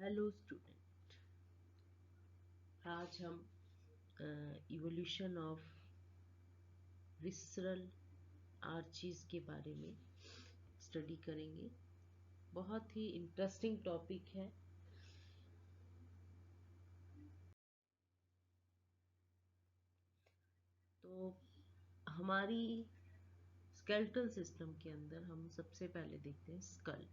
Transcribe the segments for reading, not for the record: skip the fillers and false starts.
Hello student. आज हम evolution of visceral Archies के बारे में स्टडी करेंगे। बहुत ही इंटरेस्टिंग टॉपिक है। तो हमारी स्केलेटल सिस्टम के अंदर हम सबसे पहले देखते हैं स्कल।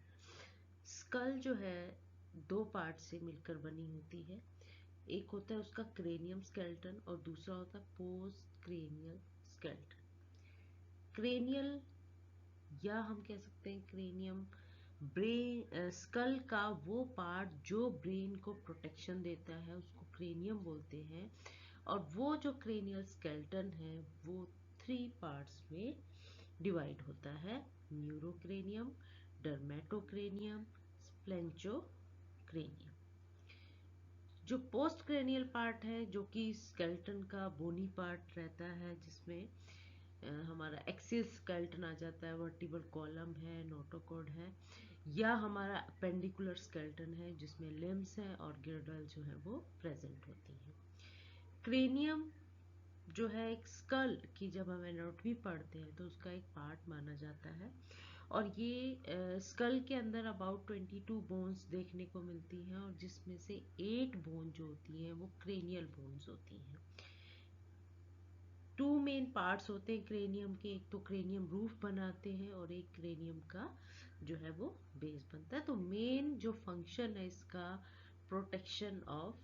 स्कल जो है दो पार्ट से मिलकर बनी होती है। एक होता है उसका क्रेनियम स्केलेटन और दूसरा होता है पोस्ट क्रेनियल स्केलेटन। क्रेनियल या हम कह सकते हैं क्रेनियम ब्रेन स्कल का वो पार्ट जो ब्रेन को प्रोटेक्शन देता है उसको क्रेनियम बोलते हैं। और वो जो क्रेनियल स्केलेटन है वो 3 पार्ट्स में डिवाइड होता है: न्यूरोक्रेनियम, डर्मेटोक्रेनियम, स्प्लेंचोक्रेनियम। जो पोस्ट क्रेनियल पार्ट है जो कि स्केलेटन का बोनी पार्ट रहता है, जिसमें हमारा एक्सियल स्केलेटन आ जाता है, वर्टिबल कॉलम है, नोटोकॉर्ड है, या हमारा अपेंडिकुलर स्केलेटन है जिसमें लिम्स है और गिर्डल जो है वो प्रेजेंट होती है। क्रेनियम जो है एक स्कल की जब हम एनाटॉमी पढ़ते हैं तो उसका एक पार्ट माना जाता है। और ये स्कल के अंदर अबाउट 22 बोन्स देखने को मिलती हैं और जिसमें से 8 बोन जो होती हैं वो क्रेनियल बोन्स होती हैं। 2 मेन पार्ट्स होते हैं क्रेनियम के, एक तो क्रेनियम रूफ बनाते हैं और एक क्रेनियम का जो है वो बेस बनता है। तो मेन जो फंक्शन है इसका protection of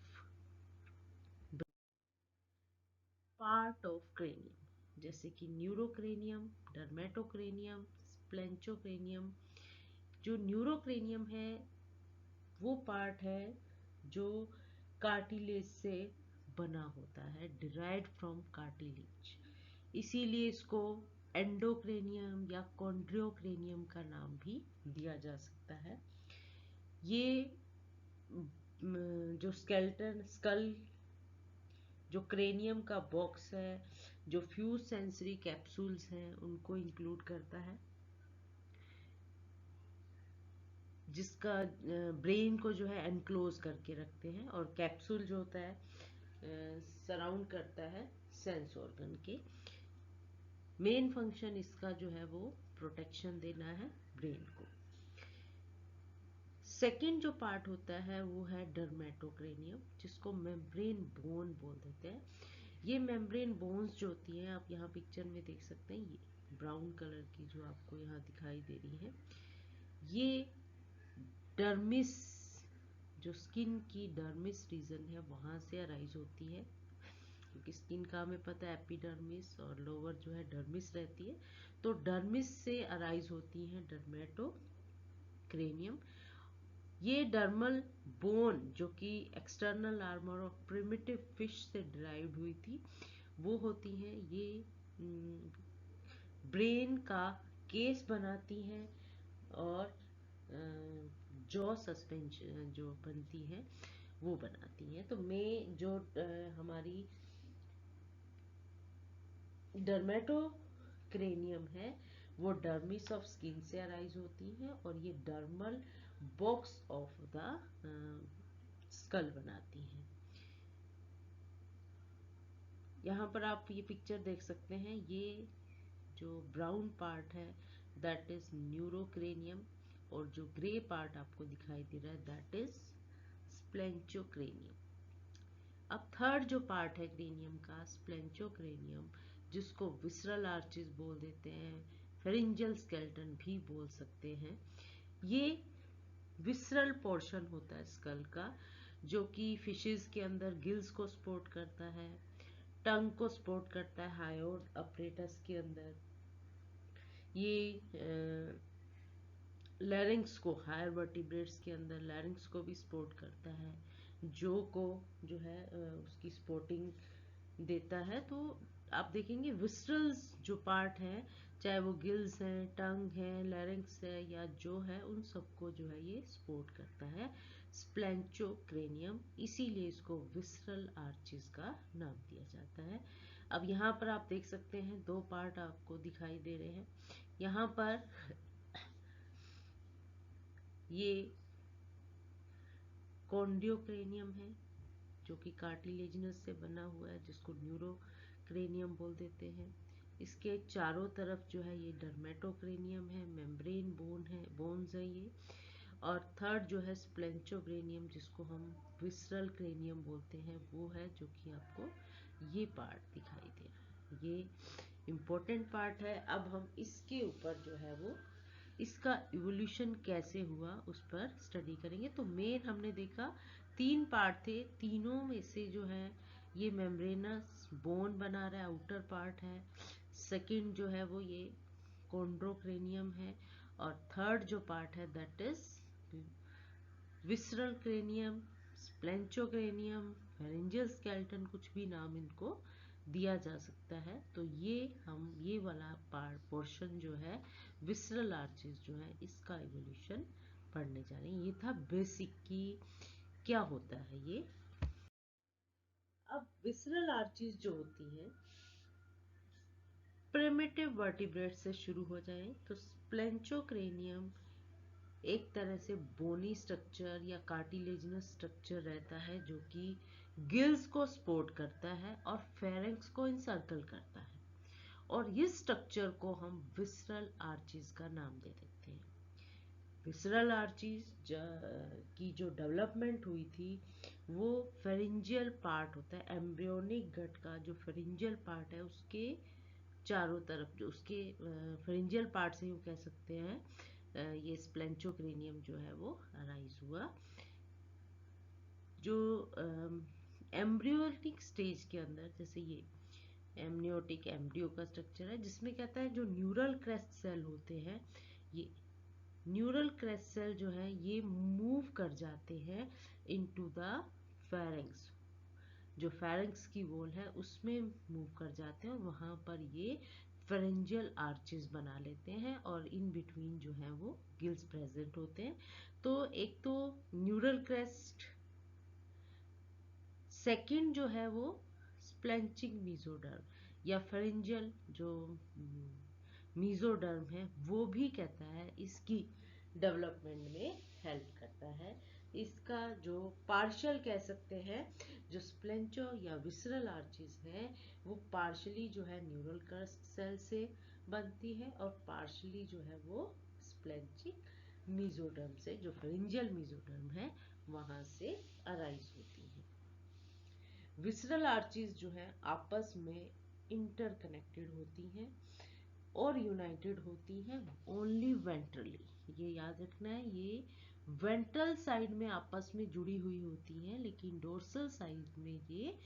part of cranium, जैसे कि न्यूरोक्रेनियम, डर्मेटोक्रेनियम, स्प्लेंचोक्रेनियम। जो न्यूरोक्रेनियम है वो पार्ट है जो कार्टिलेज से बना होता है, डिराइव्ड फ्रॉम कार्टिलेज। इसीलिए इसको एंडोक्रेनियम या कॉन्ड्रियोक्रेनियम का नाम भी दिया जा सकता है। ये जो स्केलेटन स्कल जो क्रेनियम का बॉक्स है, जो फ्यूज सेंसरी कैप्सूल्स हैं उनको इंक्लूड करता है, जिसका ब्रेन को जो है एनक्लोज करके रखते हैं, और कैप्सूल जो होता है सराउंड करता है सेंस ऑर्गन के। मेन फंक्शन इसका जो है वो प्रोटेक्शन देना है ब्रेन को। सेकंड जो पार्ट होता है वो है डर्मेटोक्रेनियम, जिसको मेम्ब्रेन बोन बोल देते हैं। ये मेम्ब्रेन बोन्स जो होती हैं, आप यहाँ पिक्चर में देख सकते हैं, ये ब्राउन कलर की जो आपको यहाँ दिखाई दे रही है, ये डर्मिस, जो स्किन की डर्मिस रीजन है वहां से अराइज होती है, क्योंकि स्किन का हमें पता है एपिडर्मिस और लोअर जो है डर्मिस रहती है। तो डर्मिस से अराइज होती है डर्मेटोक्रेनियम। ये डर्मल बोन जो कि external armour of primitive fish से डिराइव्ड हुई थी वो होती हैं। ये ब्रेन का केस बनाती हैं और जॉ सस्पेंशन जो बनती है वो बनाती हैं। तो में जो हमारी डर्मेटोक्रेनियम है वो डर्मिस ऑफ स्किन से अराइज होती है और ये dermal box of the skull बनाती हैं। यहाँ पर आप ये पिक्चर देख सकते हैं, ये जो ब्राउन पार्ट है दैट इज न्यूरोक्रेनियम, और जो ग्रे पार्ट आपको दिखाई दे रहा है दैट इज स्प्लेंचोक्रेनियम। अब थर्ड जो पार्ट है क्रेनियम का, स्प्लेंचोक्रेनियम, जिसको विसरल आर्चिस बोल देते हैं, फेरिंजियल स्केलेटन भी बोल सकते हैं। ये विसरल पोर्शन होता है स्कल का, जो कि फिशेस के अंदर गिल्स को सपोर्ट करता है, टंग को सपोर्ट करता है हायोड अपरेटस के अंदर, ये लैरिंग्स को, हायर वर्टिब्रेट्स के अंदर लैरिंग्स को भी सपोर्ट करता है, जो को जो है उसकी सपोर्टिंग देता है। तो आप देखेंगे विस्ट्रल्स जो पार्ट है, चाहे वो गिल्स हैं, टंग है, लैरिंग्स है, या जो है उन सबको जो है ये सपोर्ट करता है स्प्लेंचोक्रेनियम। इसीलिए इसको विसरल आर्चिस का नाम दिया जाता है। अब यहाँ पर आप देख सकते हैं 2 पार्ट आपको दिखाई दे रहे हैं। यहाँ पर ये कॉन्डियोक्रेनियम है जो कि कार्टिलेजिनस से बना हुआ है, जिसको न्यूरोक्रेनियम बोल देते हैं। इसके चारों तरफ जो है ये डर्मेटोक्रेनियम है, मेम्ब्रेन बोन्स है ये। और थर्ड जो है स्प्लेंचोक्रेनियम, जिसको हम विसरल क्रेनियम बोलते हैं, वो है जो कि आपको ये पार्ट दिखाई दे रहा है। ये इम्पोर्टेंट पार्ट है। अब हम इसके ऊपर जो है वो इसका इवोल्यूशन कैसे हुआ उस पर स्टडी करेंगे। तो मेन हमने देखा 3 पार्ट थे, तीनों में से जो है ये मेम्ब्रेनस बोन बना रहा है, आउटर पार्ट है। सेकंड जो है वो ये कॉन्ड्रोक्रेनियम है। और थर्ड जो पार्ट है that is visceral cranium, splanchnocranium, pharyngeal skeleton, कुछ भी नाम इनको दिया जा सकता है। तो ये वाला पोर्शन जो है विसरल आर्चेस जो है इसका इवोल्यूशन पढ़ने जा रहे हैं। ये था बेसिक की क्या होता है ये। अब विसरल आर्चेस जो होती हैं प्रिमिटिव वर्टिब्रेट से शुरू हो जाए तो स्प्लेंचोक्रेनियम एक तरह से बोनी स्ट्रक्चर या कार्टिलेजिनस स्ट्रक्चर रहता है जो कि गिल्स को सपोर्ट करता है और फेरेंक्स को इंसर्कल करता है, और इस स्ट्रक्चर को हम विसरल आर्चीज का नाम दे देते हैं। विसरल आर्चीज की जो डेवलपमेंट हुई थी वो फेरिंजियल पार्ट होता है, एम्ब्रियोनिक गट का जो फेरिंजियल पार्ट है उसके चारों तरफ जो उसके फेरिंजियल पार्ट से यूँ कह सकते हैं ये स्प्लेंचोक्रेनियम जो है वो अराइज हुआ। जो एम्ब्रियोनिक स्टेज के अंदर, जैसे ये एमनियोटिक एम्ब्रियो का स्ट्रक्चर है, जिसमें कहता है जो न्यूरल क्रेस्ट सेल होते हैं, ये न्यूरल क्रेस्ट सेल जो है ये मूव कर जाते हैं इनटू द फेरेंक्स, जो फेरेंक्स की वॉल है उसमें मूव कर जाते हैं और वहां पर ये फेरेंजियल आर्चेस बना लेते हैं और इन बिटवीन जो है वो गिल्स प्रेजेंट होते हैं। तो एक तो न्यूरल क्रेस्ट, सेकंड जो है वो स्प्लेंचिक मीजोडर्म या फेरेंजियल जो मीजोडर्म है वो भी कहता है इसकी डेवलपमेंट में हेल्प करता है। इसका जो पार्शियल कह सकते हैं, जो स्प्लेंचो या विसरल आर्चेस है वो पार्शली जो है न्यूरल क्रस्ट सेल से बनती है और पार्शली जो है वो स्प्लेंचिक मीजोडर्म से, जो फेरेंजियल मीजोडर्म है वहां से अराइज होती है। विसरल आर्चीज जो है आपस में इंटरकनेक्टेड होती हैं और यूनाइटेड होती हैं ओनली वेंट्रली। ये याद रखना है, ये वेंट्रल साइड में आपस में जुड़ी हुई होती हैं, लेकिन डोर्सल साइड में ये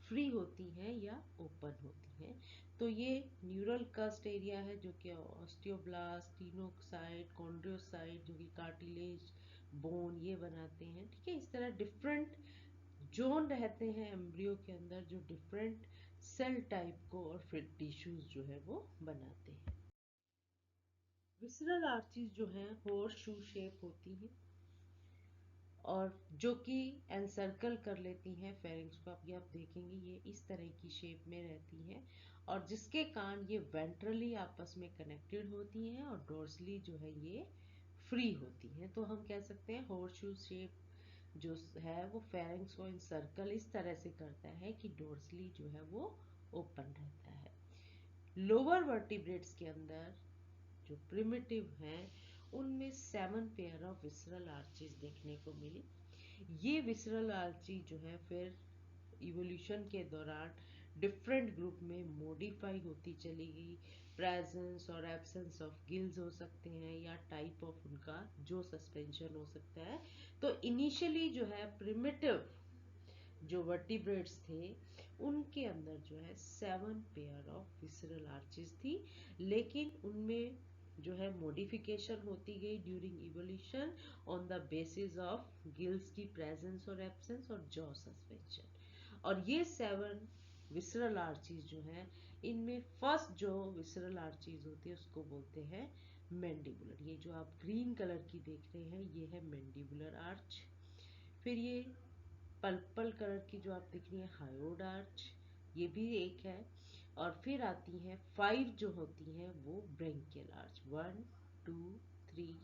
फ्री होती हैं या ओपन होती हैं। तो ये न्यूरल कस्ट एरिया है जो कि ऑस्टियोब्लास्ट, टीनोसाइट, कॉन्ड्रियोसाइट जो कि कार्टिलेज बोन ये बनाते हैं। ठीक है, इस तरह डिफरेंट जोन रहते हैं एम्ब्रियो के अंदर जो डिफरेंट सेल टाइप को और फिर टिश्यूज जो है वो बनाते हैं। विसरल आर्चीज जो है हॉर्स शू शेप होती हैं और जो कि एनसर्कल कर लेती हैं फेरिंग्स को। अभी आप देखेंगे ये इस तरह की शेप में रहती हैं और जिसके कारण ये वेंट्रली आपस में कनेक्टेड होती हैं और डोर्सली जो है ये फ्री होती हैं। तो हम कह सकते हैं हॉर्स शू शेप जो है वो फेरिंग्स को इंसर्कल इस तरह से करता है कि डोर्सली जो है वो ओपन रहता है। लोअर वर्टिब्रेट्स के अंदर जो प्रिमिटिव हैं उनमें 7 पेयर ऑफ विसरल आर्चेस देखने को मिली। ये विसरल आर्ची जो है फिर इवोल्यूशन के दौरान डिफरेंट ग्रुप में मॉडिफाई होती चली गई। प्रेजेंस और एब्सेंस ऑफ गिल्स हो सकते हैं या टाइप ऑफ उनका जो सस्पेंशन हो सकता है। तो इनिशियली जो है प्रिमिटिव जो वर्टिब्रेट्स थे उनके अंदर जो है 7 पेयर ऑफ विसरल आर्चेस थी, लेकिन उनमें जो है मॉडिफिकेशन होती गई during evolution on the basis of gills की प्रेजेंस और एब्सेंस और जॉ सस्पेंशन। और ये 7 विसरल आर्चीज जो है इनमें फर्स्ट जो विसरल आर्चीज होती है उसको बोलते हैं मैंडिबुलर। ये जो आप ग्रीन कलर की देख रहे हैं ये है मैंडिबुलर आर्च। फिर ये पर्पल कलर की जो आप देख रही हैं हायोड आर्च, ये भी एक है। और फिर आती हैं 5 जो होती हैं वो ब्रेंकियल आर्च, 1 2 3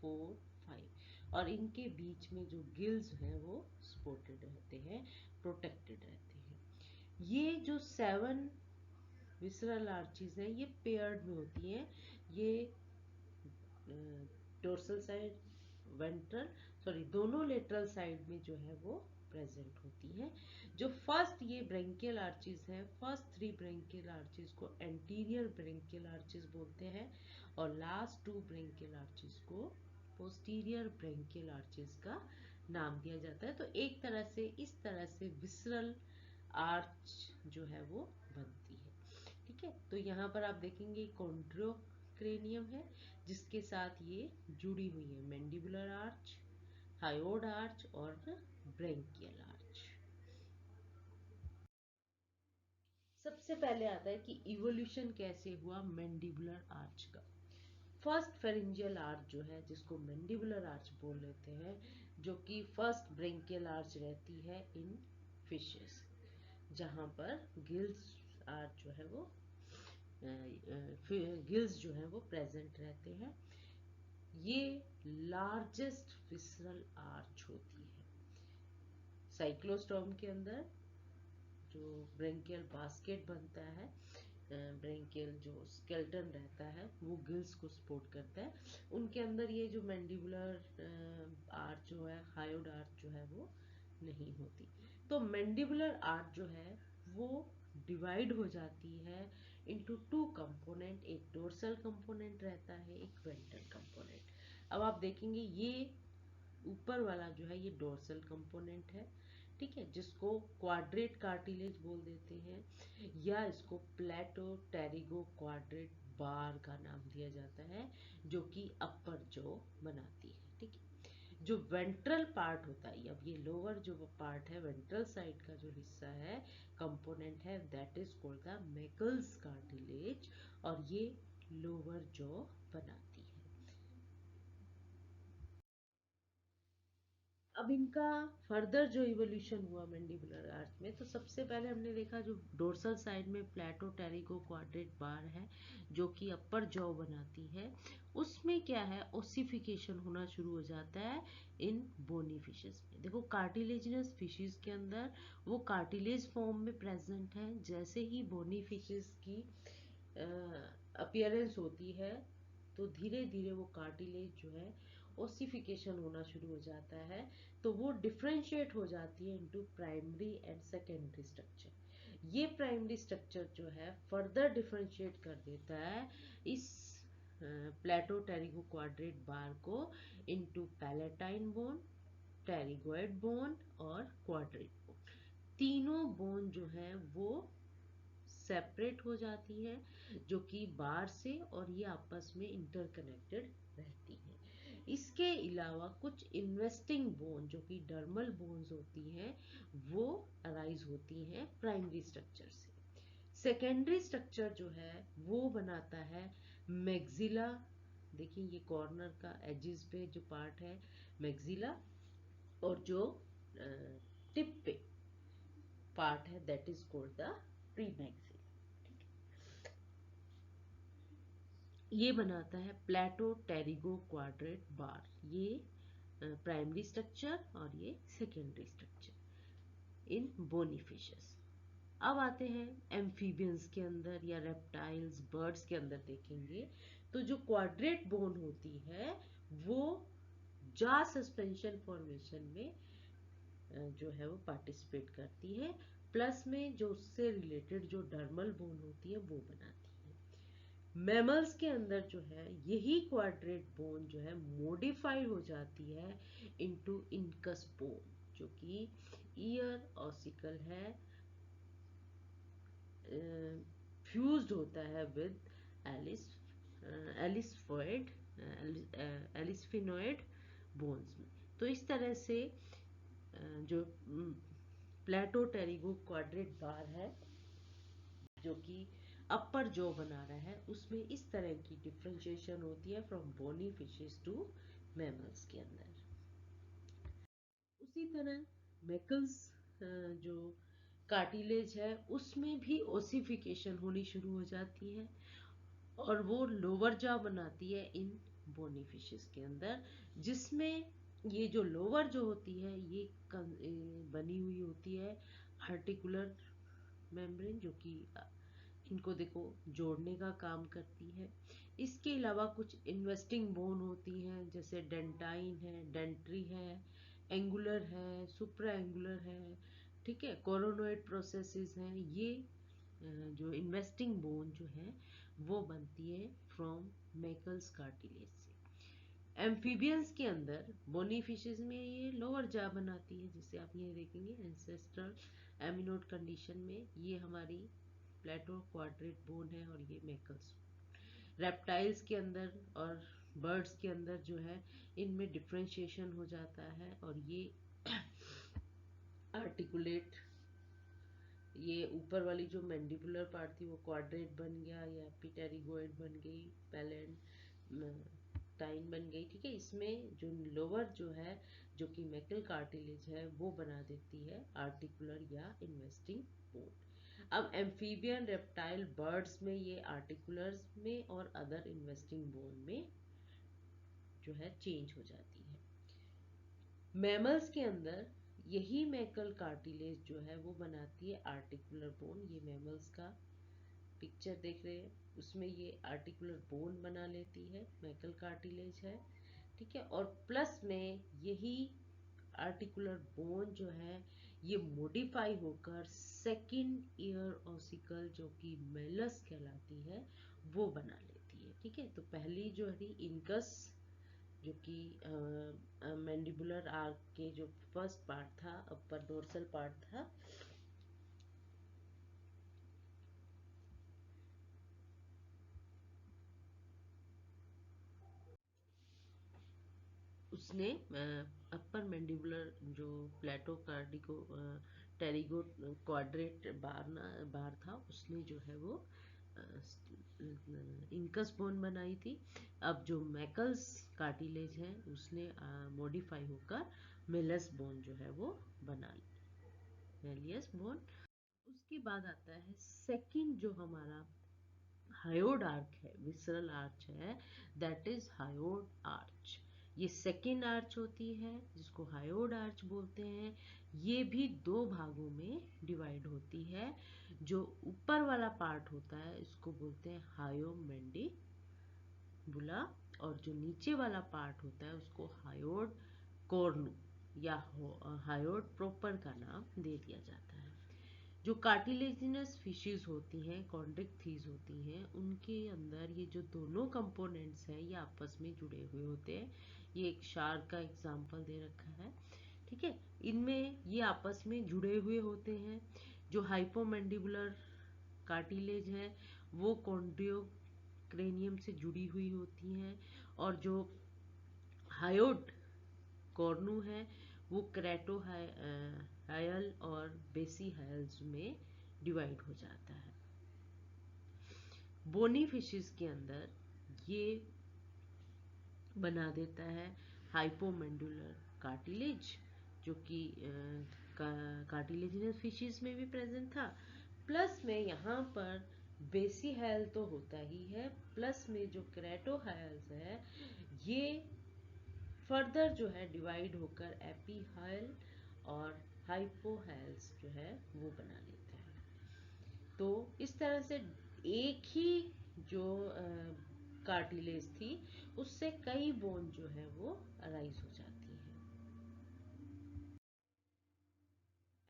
4 5। और इनके बीच में जो गिल्स हैं वो स्पोर्टेड रहते हैं, प्रोटेक्टेड रहते हैं। ये जो 7 विसरल आर्चीज हैं ये पेयर्ड में होती हैं। ये डोर्सल साइड, वेंट्रल, सॉरी दोनों लेटरल साइड में जो है वो प्रेजेंट होती हैं। जो फर्स्ट ये ब्रेंकियल आर्चीज हैं, फर्स्ट 3 ब्रेंकियल आर्चीज को एंटीरियर ब्रेंकियल आर्चीज बोलते हैं और लास्ट 2 ब्रेंकियल आर्चीज को पोस्टीरियर ब्रेंकियल आर्चीज का नाम दिया जाता है। तो एक तरह से इस तरह से विसरल आर्च जो है वो बनती है। ठीक है, तो यहाँ पर आप देखेंगे कॉन्ड्रोक्रेनियम है जिसके साथ ये जुड़ी हुई है, मैंडिबुलर आर्च, हायोड आर्च और ब्रेंकियल आर्च। सबसे पहले आता है कि इवोल्यूशन कैसे हुआ मैंडिबुलर आर्च का। फर्स्ट फेरिंजियल आर्च जो है जिसको मैंडिबुलर आर्च बोल लेते हैं, जो कि फर्स्ट ब्रेंकियल आर्च रहती है इन फिशेस, जहां पर गिल्स आर्च जो है वो गिल्स जो है वो प्रेजेंट रहते हैं। ये लार्जेस्ट विसरल आर्च होती है। साइक्लोस्टॉर्म के अंदर जो ब्रेंकियल बास्केट बनता है, ब्रेंकियल जो स्केल्टन रहता है वो गिल्स को सपोर्ट करता है, उनके अंदर ये जो मैंडिबुलर आर्च जो है, हायोड आर्च जो है वो नहीं होती। तो मैंडिबुलर आर्च जो है वो डिवाइड हो जाती है इनटू 2 कंपोनेंट, एक डोर्सल कंपोनेंट रहता है, एक वेंट्रल कंपोनेंट। अब आप देखेंगे ये ऊपर वाला जो है ये डोर्सल कंपोनेंट है, ठीक है, जिसको क्वाड्रेट कार्टिलेज बोल देते हैं, या इसको प्लेटो टेरिगो क्वाड्रेट बार का नाम दिया जाता है, जो कि अपर जॉ बनाती है। ठीक है, जो वेंट्रल पार्ट होता है, अब ये लोअर जो पार्ट है, वेंट्रल साइड का जो हिस्सा है, कंपोनेंट है, that is called the Meckel's cartilage, और ये लोअर जॉ बनाती है। अब इनका फर्दर जो इवोल्यूशन हुआ मैंडिबुलर आर्च में, तो सबसे पहले हमने देखा जो डोर्सल साइड में प्लेटो टेरिगो क्वाड्रेट बार है जो कि अपर जॉ बनाती है, उसमें क्या है, ओसिफिकेशन होना शुरू हो जाता है इन बोनी फिशेस में। देखो कार्टिलेजिनस फिशेस के अंदर वो कार्टिलेज फॉर्म में प्रेजेंट है, जैसे ही बोनी फिशेस की अपीयरेंस होती है तो धीरे धीरे वो कार्टिलेज जो है ओसिफिकेशन होना शुरू हो जाता है, तो वो डिफ्रेंशिएट हो जाती है into primary and secondary structure. ये प्राइमरी स्ट्रक्चर जो है फर्दर डिफ्रेंशिएट कर देता है इस प्लेटो टेरिगो क्वाड्रेट बार को into palatine bone, pterygoid bone और क्वाड्रेट बोन। तीनों बोन जो है वो सेपरेट हो जाती है, जो कि बार से, और ये आपस में इंटरकनेक्टेड रहती है। इसके अलावा कुछ इन्वेस्टिंग बोन जो कि डर्मल बोन्स होती हैं वो अराइज होती हैं प्राइमरी स्ट्रक्चर से। सेकेंडरी स्ट्रक्चर जो है वो बनाता है मैक्सिला। देखिए ये कॉर्नर का एजिस पे जो पार्ट है मैक्सिला, और जो टिप पे पार्ट है दैट इज कॉल्ड द प्रीमैक्सिला। ये बनाता है प्लेटो टेरिगो क्वाड्रेट बार, ये प्राइमरी स्ट्रक्चर और ये secondary structure in bony fishes. अब आते हैं एम्फीबियंस के अंदर या रेप्टाइल्स, बर्ड्स के अंदर देखेंगे तो जो क्वाड्रेट बोन होती है वो जा सस्पेंशन फॉर्मेशन में जो है वो पार्टिसिपेट करती है, प्लस में जो उससे रिलेटेड जो डर्मल बोन होती है वो बनाती है। मैमल्स के अंदर जो है यही क्वाड्रेट बोन जो है मॉडिफाई हो जाती है इनटू इनकस बोन, जो कि ईयर ऑसिकल है, फ्यूज्ड होता है विद एलिस एलिसफॉइड एलिसफिनोइड बोन्स में। तो इस तरह से जो प्लेटो टेरिगो क्वाड्रेट बार है जो कि अपर जॉ बना रहा है, उसमें इस तरह की डिफ्रेंशिएशन होती है from bony fishes to mammals के अंदर। उसी तरह मैकल्स जो कार्टिलेज है उसमें भी ओसिफिकेशन होनी शुरू हो जाती है और वो लोअर जॉ बनाती है इन बोनी फिशेस के अंदर, जिसमें ये जो लोअर जो होती है ये बनी हुई होती है आर्टिकुलर मेम्ब्रेन, जो कि इनको देखो जोड़ने का काम करती है। इसके अलावा कुछ इन्वेस्टिंग बोन होती हैं, जैसे डेंटाइन है, डेंट्री है, एंगुलर है, सुप्रा एंगुलर है, ठीक है, कोरोनोइड प्रोसेसेस हैं। ये जो इन्वेस्टिंग बोन जो है वो बनती है फ्रॉम मैकल्स कार्टिलेज से। एम्फीबियंस के अंदर बोनी फिशेस में ये लोअर जा बनाती है, जिसे आप ये देखेंगे एंसेस्ट्रल एमिनोड कंडीशन में ये हमारी प्लेटो क्वाड्रेट बोन है और ये मैकल्स। रेप्टाइल्स के अंदर और बर्ड्स के अंदर जो है इनमें डिफ्रेंशिएशन हो जाता है और ये आर्टिकुलेट, ये ऊपर वाली जो मैंडिबुलर पार्ट थी वो क्वाड्रेट बन गया या एपिटेरिगोइड बन गई, पैलेंट टाइन बन गई, ठीक है। इसमें जो लोअर जो है जो कि मैकल कार्टिलेज है वो बना देती है आर्टिकुलर या इन्वेस्टिंग बोन। अब एम्फीबियन रेप्टाइल बर्ड्स में ये आर्टिकुलर्स में और अदर इन्वेस्टिंग बोन में जो है चेंज हो जाती है। मैमल्स के अंदर यही मैकल कार्टिलेज जो है वो बनाती है आर्टिकुलर बोन। ये मैमल्स का पिक्चर देख रहे हैं, उसमें ये आर्टिकुलर बोन बना लेती है, मैकल कार्टिलेज है, ठीक है। और प्लस में यही आर्टिकुलर बोन जो है ये मॉडिफाई होकर सेकंड ईयर ऑसिकल जो कि मेलस कहलाती है वो बना लेती है, ठीक है। तो पहली जो है इनकस जो कि मैंडिबुलर आर्क के जो फर्स्ट पार्ट था, अपर डोर्सल पार्ट था, उसने अपर मैंडिबुलर जो प्लेटो कार्डिको टेरिगो क्वाड्रेट बार था, उसने जो है वो इंकस बोन बनाई थी। अब जो मैकल्स कार्टिलेज है उसने मॉडिफाई होकर मिलस बोन जो है वो बना ली, मेलियस बोन। उसके बाद आता है सेकंड जो हमारा हायोड आर्क है, विसरल आर्च है, दैट इज हायोड आर्च। ये सेकेंड आर्च होती है जिसको हायोड आर्च बोलते हैं। ये भी दो भागों में डिवाइड होती है। जो ऊपर वाला पार्ट होता है इसको बोलते हैं हायोमेंडिबुला, और जो नीचे वाला पार्ट होता है उसको हायोड कॉर्नु या हायोड प्रोपर का नाम दे दिया जाता है। जो कार्टिलेजिनस फिशेस होती हैं, कॉन्ड्रिक्थीज होती हैं, उनके अंदर ये जो दोनों कंपोनेंट्स हैं ये आपस में जुड़े हुए होते हैं। ये एक शार्क का एग्जांपल दे रखा है, ठीक है। इनमें ये आपस में जुड़े हुए होते हैं। जो हाइपोमैंडिबुलर कार्टिलेज है वो कॉन्ड्रियोक्रेनियम से जुड़ी हुई होती हैं, और जो हायोड कॉर्नू है वो क्रेटो हायल और बेसी हायल्स में डिवाइड हो जाता है। बोनी फिशेस के अंदर ये बना देता है हाइपोमेंडुलर कार्टिलेज, जो कि कार्टिलेजिनस फिशेस में भी प्रेजेंट था। प्लस में यहाँ पर बेसी हायल तो होता ही है, प्लस में जो क्रेटोहायल्स है ये फर्दर जो है डिवाइड होकर एपीहाइल और हाइपोहाइल्स जो है वो बना लेते हैं। तो इस तरह से एक ही जो कार्टिलेज थी उससे कई बोन जो है वो अराइज हो जाती है।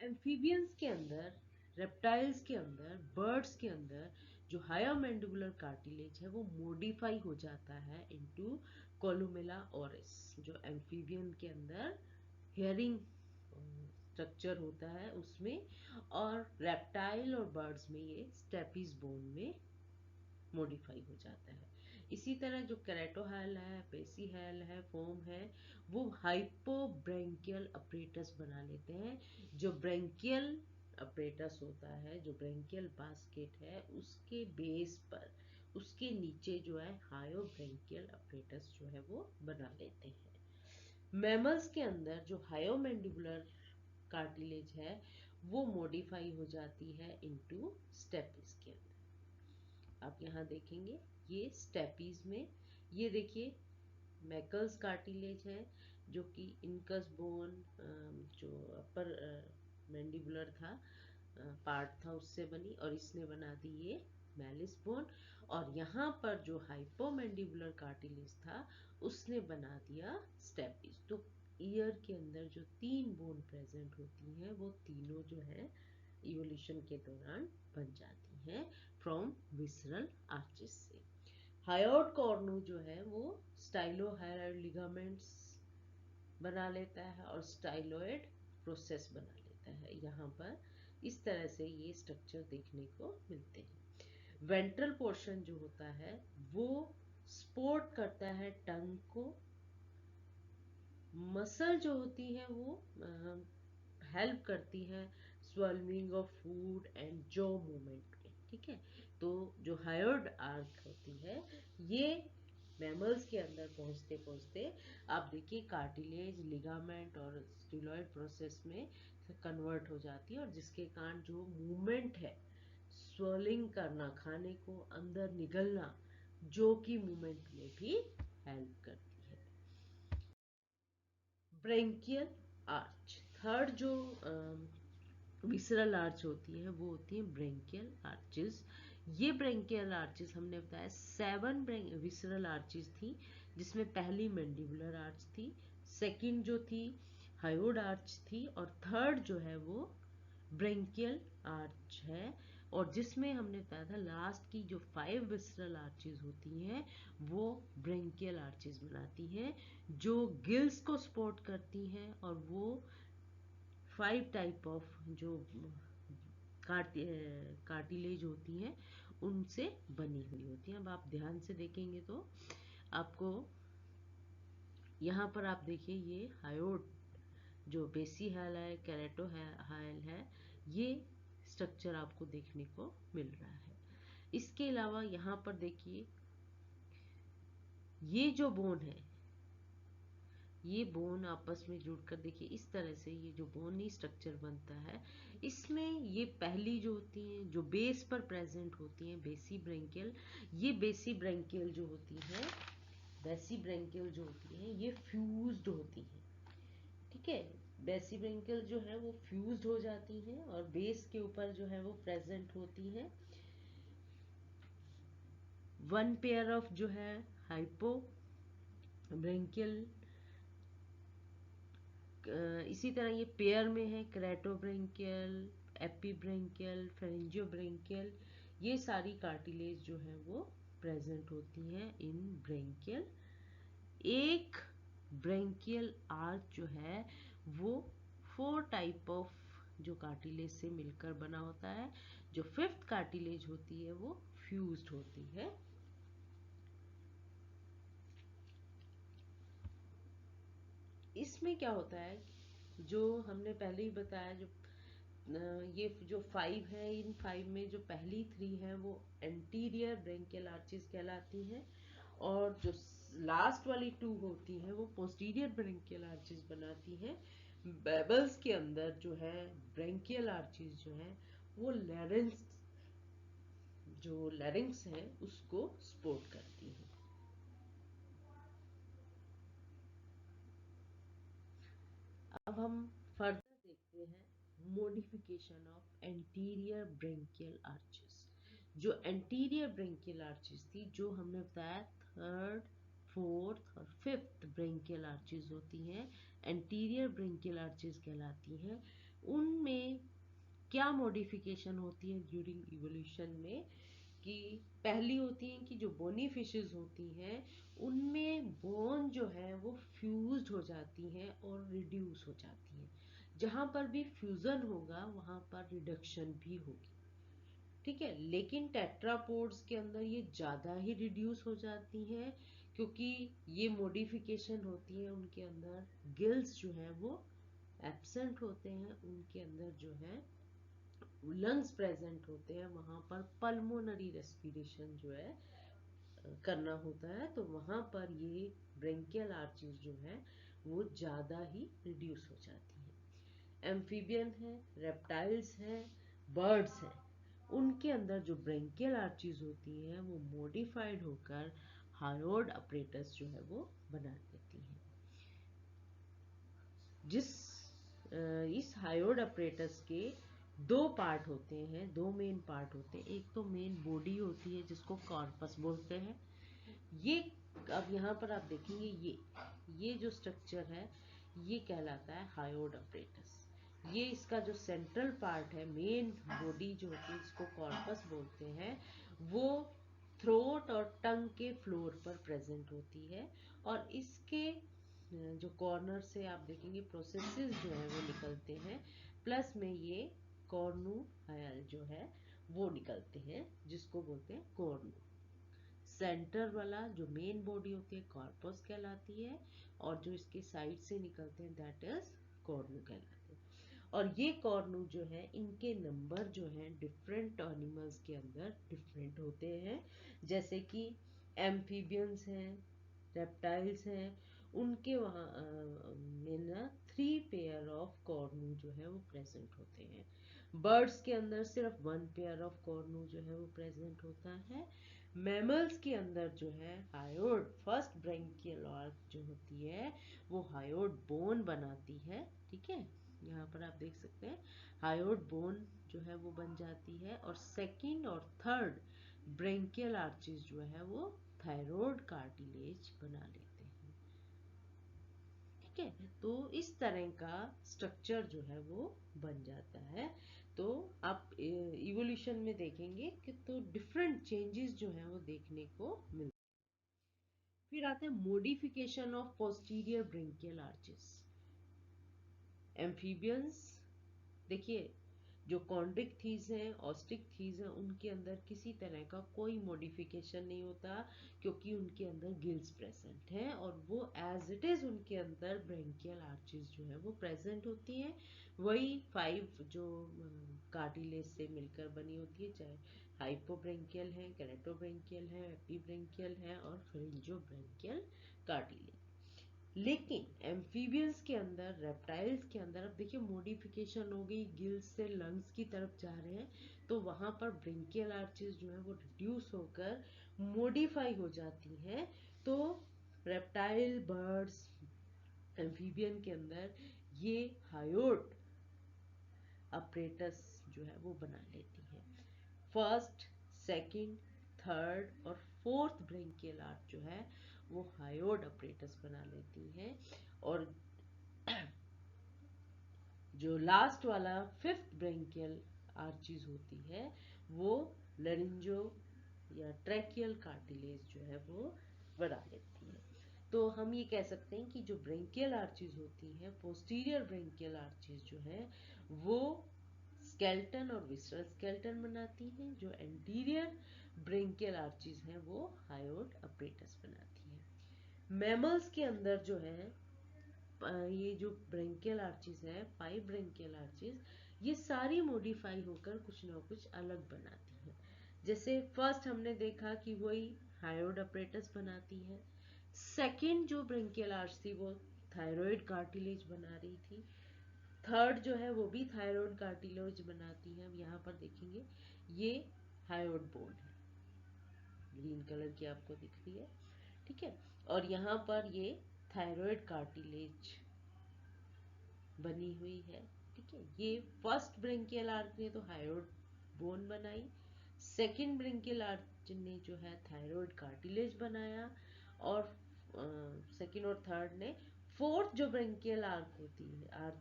एम्फीबियंस के अंदर, रेप्टाइल्स के अंदर, बर्ड्स के अंदर जो हायर मैंडिबुलर कार्टिलेज है वो मॉडिफाई हो जाता है इनटू कोलुमेला ओरिस। जो एम्फीबियन के अंदर हेयरिंग स्ट्रक्चर होता है उसमें, और रेप्टाइल और बर्ड्स में ये स्टेपीज बोन में मॉडिफाई हो जाता है। इसी तरह जो कैरेटोहाइल है, पेसीहाइल है, फोम है, वो हाइपोब्रेंकियल अपरेटस बना लेते हैं। जो ब्रेंकियल अपरेटस होता है, जो ब्रेंकियल बास्केट है, उसके बेस पर उसके नीचे जो है हायोब्रेंकियल अपरेटस जो है वो बना लेते हैं। मैमल्स के अंदर जो हायोमैंडिबुलर कार्टिलेज है वो मॉडिफाई हो जाती है इनटू स्टेपीज के अंदर। आप यहाँ देखेंगे ये स्टेपीज में, ये देखिए मैकल्स कार्टिलेज है, जो कि इनकस बोन, जो अपर मैंडिबुलर था पार्ट था, उससे बनी, और इसने बना दी ये मैलिस बोन। और यहाँ पर जो हाइपोमैंडिबुलर कार्टिलेज था उसने बना दिया स्टेपिस। तो ईयर के अंदर जो 3 बोन प्रेजेंट होती हैं वो तीनों जो है इवोल्यूशन के दौरान बन जाती हैं फ्रॉम विसरल आर्चेस से। हायोड कॉर्नू जो है वो स्टाइलोहायराइड लिगामेंट्स बना लेता है और स्टाइलोइड प्रोसेस बना लेता है। यहाँ पर इस तरह से ये स्ट्रक्चर देखने को मिलते हैं। वेंट्रल पोर्शन जो होता है वो सपोर्ट करता है टंग को। मसल जो होती है वो हेल्प करती है swallowing of food and jaw movement में, ठीक है। तो जो हायोड आर्क होती है ये मैमल्स के अंदर पहुंचते पहुंचते आप देखिए कार्टिलेज, लिगामेंट और स्टीलॉयड प्रोसेस में कन्वर्ट हो जाती है, और जिसके कारण जो मूवमेंट है, स्वेलिंग करना, खाने को अंदर निगलना, जो कि मूवमेंट में भी हेल्प करती है। ब्रेंकियल आर्च, थर्ड जो विसरल आर्च होती है वो होती है ब्रेंकियल आर्चेस। ये ब्रेंकियल आर्चेस हमने बताया 7 विसरल आर्चेस थी, जिसमें पहली मैंडिबुलर आर्च थी, सेकंड जो थी हायोड आर्च थी, और थर्ड जो है वो ब्रेंकियल आर्च है। और जिसमें हमने बताया था लास्ट की जो 5 विसरल आर्चेस होती हैं वो ब्रेंकियल आर्चेस बनाती हैं, जो गिल्स को सपोर्ट करती हैं, और वो 5 टाइप ऑफ जो कार्टिलेज होती हैं उनसे बनी हुई होती हैं। अब आप ध्यान से देखेंगे तो आपको यहाँ पर आप देखिए ये हायोड जो बेसी हायल है, कैरेटो हायल है, ये स्ट्रक्चर आपको देखने को मिल रहा है। इसके अलावा यहाँ पर देखिए ये जो बोन है, ये बोन आपस में जुड़कर देखिए इस तरह से ये जो बोनी स्ट्रक्चर बनता है, इसमें ये पहली जो होती हैं जो बेस पर प्रेजेंट होती हैं बेसी ब्रेंकियल, ये बेसी ब्रेंकियल जो होती है, बेसी ब्रेंकियल जो होती है ये फ्यूज्ड होती है, ठीक है। बेसी ब्रेंकियल जो है वो फ्यूज्ड हो जाती हैं और बेस के ऊपर जो है वो प्रेजेंट होती हैं। वन पेयर ऑफ जो है हाइपो ब्रेंकियल, इसी तरह ये पेयर में है क्रेटोब्रेंकियल, एपीब्रेंकियल, फेरेंजियोब्रेंकियल, ये सारी कार्टिलेज जो है वो प्रेजेंट होती हैं इन ब्रेंकियल। एक ब्रेंकियल आर्च जो है वो 4 टाइप ऑफ जो कार्टिलेज से मिलकर बना होता है। जो 5th कार्टिलेज होती है वो फ्यूज्ड होती है। इसमें क्या होता है, जो हमने पहले ही बताया, जो ये जो 5 है, इन 5 में जो पहली 3 है वो एंटीरियर ब्रेंकियल आर्चेस कहलाती हैं, और जो लास्ट वाली 2 होती हैं वो पोस्टीरियर ब्रेंकियल आर्चेस बनाती हैं। बेबल्स के अंदर जो है ब्रेंकियल आर्चेस जो है वो लैरिंक्स, जो लैरिंक्स है उसको सपोर्ट करती हैं। अब हम फर्दर देखते हैं modification of anterior branchial arches. जो एंटीरियर ब्रेंकियल आर्चेस थी, जो हमने बताया 3rd, 4th और 5th ब्रेंकियल आर्चेस होती हैं, एंटीरियर ब्रेंकियल आर्चेस कहलाती हैं। उनमें क्या मॉडिफिकेशन होती है ड्यूरिंग इवोल्यूशन में, कि पहली होती है कि जो बोनी फिशेस होती हैं उनमें बोन जो है वो फ्यूज्ड हो जाती हैं और रिड्यूस हो जाती हैं। जहां पर भी फ्यूजन होगा वहां पर रिडक्शन भी होगी, ठीक है। लेकिन टेट्रापोड्स के अंदर ये ज़्यादा ही रिड्यूस हो जाती हैं, क्योंकि ये मॉडिफिकेशन होती है उनके अंदर, गिल्स जो है वो एब्सेंट होते हैं, उनके अंदर जो है लंग्स प्रेजेंट होते हैं, वहां पर पल्मोनरी रेस्पिरेशन जो है करना होता है, तो वहां पर ये ब्रेंकियल आर्चेस जो है वो ज़्यादा ही रिड्यूस हो जाती हैं। एम्फीबियन है, रेप्टाइल्स हैं, बर्ड्स हैं, उनके अंदर जो ब्रेंकियल आर्चेस होती हैं वो मॉडिफाइड होकर हायोड अपरेटस जो है वो बना देती हैं। जिस इस हायोड अपरेटस के दो पार्ट होते हैं, दो मेन पार्ट होते हैं। एक तो मेन बॉडी होती है जिसको कॉर्पस बोलते हैं। ये अब यहाँ पर आप देखेंगे ये जो स्ट्रक्चर है ये कहलाता है हायोड अपरेटस। ये इसका जो सेंट्रल पार्ट है, मेन बॉडी जो होती है जिसको कॉर्पस बोलते हैं, वो थ्रोट और टंग के फ्लोर पर प्रेजेंट होती है। और इसके जो कॉर्नर से आप देखेंगे प्रोसेसेस जो है वो निकलते हैं, प्लस में ये कॉर्नूआयल जो है वो निकलते हैं जिसको बोलते हैं कॉर्नू। सेंटर वाला जो मेन बॉडी होती है कॉर्पस कहलाती है, और जो इसके साइड से निकलते हैं दैट इज कॉर्नू कहलाते हैं। और ये कॉर्नू जो है इनके नंबर जो है डिफरेंट एनिमल्स के अंदर डिफरेंट होते हैं। जैसे कि एम्फीबियंस हैं, रेप्टाइल्स हैं, उनके वहाँ में ना 3 पेयर ऑफ कॉर्नू जो है वो प्रेजेंट होते हैं। बर्ड्स के अंदर सिर्फ 1 पेयर ऑफ कॉर्नू जो है वो प्रेजेंट होता है। मैमल्स के अंदर जो है हायोड फर्स्ट ब्रेंकियल आर्क जो होती है वो हायोड बोन बनाती है। ठीक है, यहाँ पर आप देख सकते हैं हायोड बोन जो है वो बन जाती है, और सेकंड और थर्ड ब्रेंकियल आर्चेस जो है वो थायराइड कार्टिलेज बना लेते हैं। ठीक है, तो इस तरह का स्ट्रक्चर जो है वो बन जाता है। तो आप इवोल्यूशन में देखेंगे कि तो डिफरेंट चेंजेस जो है वो देखने को मिलते हैं। फिर आते हैं modification of posterior branchial arches. Amphibians देखिए, जो कॉन्ड्रिक थीज हैं, ऑस्टिक थीज हैं, उनके अंदर किसी तरह का कोई मॉडिफिकेशन नहीं होता, क्योंकि उनके अंदर गिल्स प्रेजेंट हैं और वो एज इट इज उनके अंदर ब्रेंकियल आर्चेस जो है वो प्रेजेंट होती हैं। वही 5 जो कार्टिलेज से मिलकर बनी होती है, चाहे हाइपोब्रेंकियल है, केरेटोब्रेंकियल है, एपीब्रेंकियल है और फ्रिंजोब्रेंकियल कार्टिलेज। लेकिन एम्फीबियंस के अंदर, रेप्टाइल्स के अंदर अब देखिए मॉडिफिकेशन हो गई, गिल्स से लंग्स की तरफ जा रहे हैं, तो वहां पर ब्रेंकियल आर्चेस जो है वो रिड्यूस होकर मॉडिफाई हो जाती हैं। तो रेप्टाइल, बर्ड्स, एम्फीबियन के अंदर ये हायोड अपरेटस जो है वो बना लेती है। फर्स्ट, सेकंड, थर्ड और फोर्थ ब्रेंकियल आर्च जो है वो हायोड अपरेटस बना लेती हैं। और जो लास्ट वाला फिफ्थ ब्रेंकियल आर्चीज होती है वो लरिंजो या ट्रैकियल कार्टिलेज जो है वो बना लेती है। तो हम ये कह सकते हैं कि जो ब्रेंकियल आर्चीज होती हैं, पोस्टीरियर ब्रेंकियल आर्चीज जो है वो स्केल्टन और विसरल स्केल्टन बनाती हैं। जो एंटीरियर ब्रेंकियल आर्चीज हैं वो हायोड अपरेटस बनाती हैं। मैमल्स के अंदर जो है ये जो ब्रेंकियल आर्चेस है, 5 ब्रेंकियल आर्चेस, ये सारी मॉडिफाई होकर कुछ ना कुछ अलग बनाती हैं। जैसे फर्स्ट हमने देखा कि वही हायोड अपरेटस बनाती है। सेकंड जो ब्रेंकियल आर्च थी वो थायराइड कार्टिलेज बना रही थी। थर्ड जो है वो भी थायराइड कार्टिलेज बनाती है। अब यहाँ पर देखेंगे ये हायोड बोन है, ग्रीन कलर की आपको दिख रही है। ठीक है, और यहाँ पर ये थायराइड कार्टिलेज बनी हुई है। ठीक है, ये फर्स्ट ब्रेंकियल आर्च ने तो हायोड बोन बनाई, सेकंड ब्रेंकियल आर्च ने जो है थायराइड कार्टिलेज बनाया, और सेकंड और थर्ड ने। फोर्थ जो ब्रेंकियल आर्च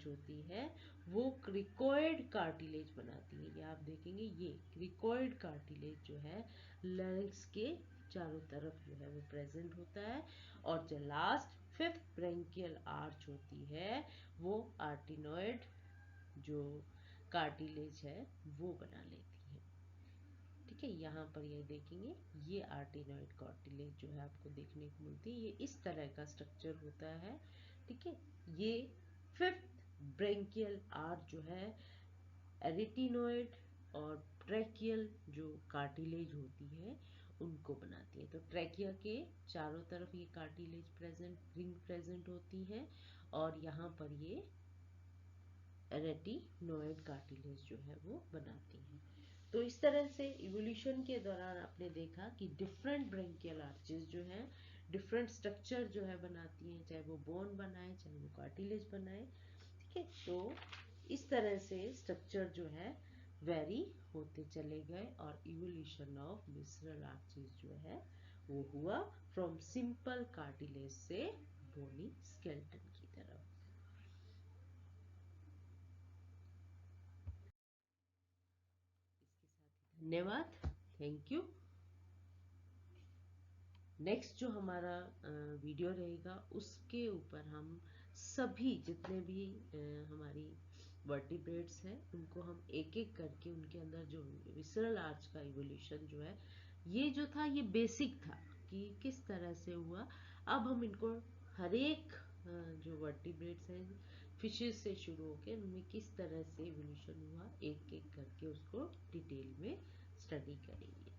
होती है वो क्रिकोइड कार्टिलेज बनाती है। ये आप देखेंगे ये क्रिकोइड कार्टिलेज जो है लंग्स के चारों तरफ जो है वो प्रेजेंट होता है। और जो लास्ट फिफ्थ ब्रेंकियल आर्च होती है वो आर्टिनोइड जो कार्टिलेज है वो बना लेती है। ठीक है, यहाँ पर ये देखेंगे ये आर्टिनोइड कार्टिलेज जो है आपको देखने को मिलती है, ये इस तरह का स्ट्रक्चर होता है। ठीक है, ये फिफ्थ ब्रेंकियल आर्च जो है एरिटिनोइड और ट्रैकियल जो कार्टिलेज होती है उनको बनाती है। तो ट्रैकिया के चारों तरफ ये कार्टिलेज रिंग प्रेजेंट होती है, और यहाँ पर ये रेटिनोइड कार्टिलेज जो है वो बनाती है। तो इस तरह से इवोल्यूशन के दौरान आपने देखा कि डिफरेंट ब्रेंकियल आर्चेस जो हैं डिफरेंट स्ट्रक्चर जो है बनाती हैं, चाहे वो बोन बनाए चाहे वो कार्टिलेज बनाए। ठीक है, तो इस तरह से स्ट्रक्चर जो है वेरी होते चले गए और इवोल्यूशन ऑफ मिसरल आर्चेज जो है वो हुआ फ्रॉम सिंपल कार्टिलेज से बोनी स्केलेटन की तरफ। धन्यवाद, थैंक यू। नेक्स्ट जो हमारा वीडियो रहेगा उसके ऊपर हम सभी जितने भी हमारी वर्टिब्रेट्स हैं उनको हम एक एक करके उनके अंदर जो विसरल आर्च का इवोल्यूशन जो है ये जो था ये बेसिक था कि किस तरह से हुआ। अब हम इनको हर एक जो वर्टिब्रेट्स हैं फिशेस से शुरू होकर उनमें किस तरह से इवोल्यूशन हुआ एक एक करके उसको डिटेल में स्टडी करेंगे।